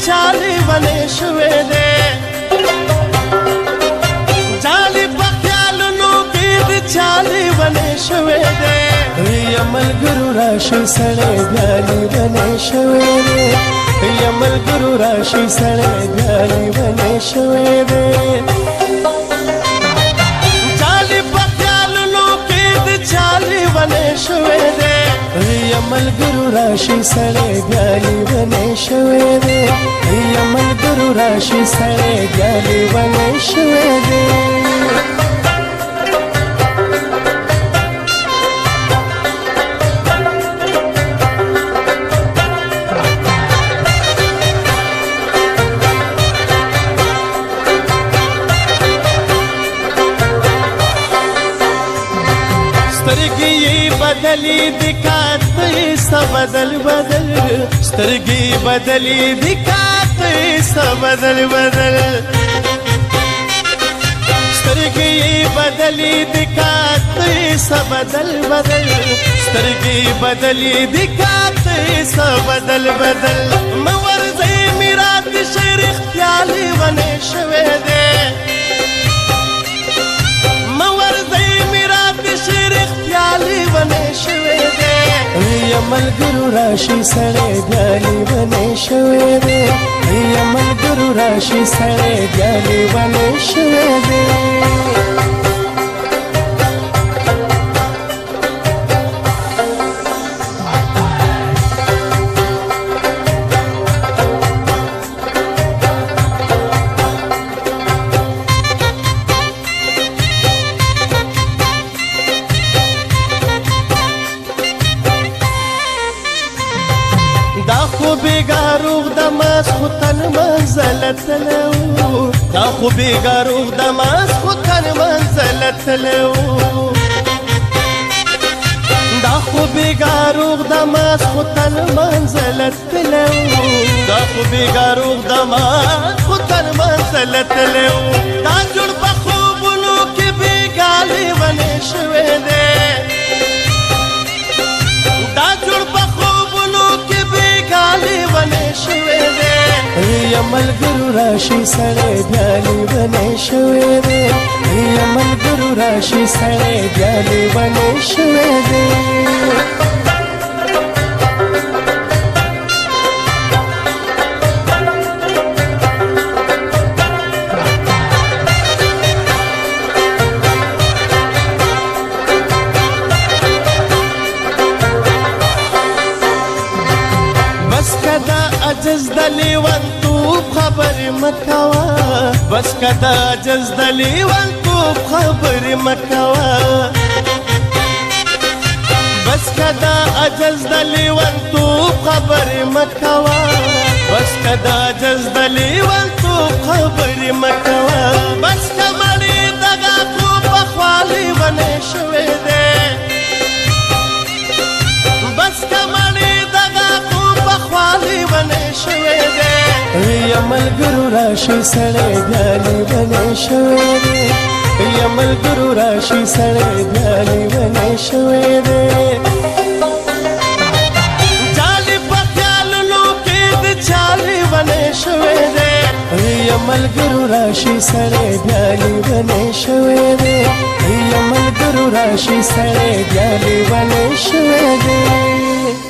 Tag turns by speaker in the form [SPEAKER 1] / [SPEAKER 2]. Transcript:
[SPEAKER 1] चाली बने शुवे दे जाली पख्यालुनु कीद चाली बने शुवे दे यमल गुरु राशि सड़े जाली बने शुवे दे यमल गुरु राशि सड़े जाली बने शुवे दे जाली पख्यालुनु कीद चाली बने शुवे दे यमल गुरु राशि सड़े जाली बने शुवे दे यमल गुरु राशि सड़े जाली बने शुवे दे स्तरगी बदली दिखात सब बदल बदल स्तरगी बदली दिखात सब बदल बदल स्तरगी बदली दिखात सब बदल बदल स्तरगी बदली दिखात सब बदल बदल मवर से मेरा दिशर ख्याली बने शुवे दे बने शुवे दे यमल गुरु राशि सड़े जाली बने शुवे दे यमल गुरु राशि सड़े जाली बने शुवे दे داخو بیگاروغ دماس خوتن منزلت لو داخو بیگاروغ دماس خوتن منزلت لو داخو بیگاروغ دماس خوتن منزلت لو داخو بیگاروغ دماس خوتن منزلت لو دا جوړ بخوبونو کې بیگالی بنے شوے دے دا جوړ बने शुवे दे यमल गुरु राशि सड़े जाली बने शुवे दे यमल गुरु राशि सड़े जाली बने शुवे दे عجز دلی ون تو خبر مکوا بس کدا عجز دلی ون تو خبر مکوا بس کدا عجز دلی ون تو خبر مکوا بس کدا عجز دلی ون تو خبر مکوا بس کمړی دغه کو بخوالی بنے شوے دے بس کمړی دغه کو بخوالی بنے شوے دے یمل گرو راشی سڑے جالی بنے شوے دے یمل گرو راشی سڑے جالی بنے شوے دے جالی پخیالنو کید چالی بنے شوے دے یمل گرو راشی سڑے جالی بنے شوے دے یمل گرو راشی سڑے جالی بنے شوے دے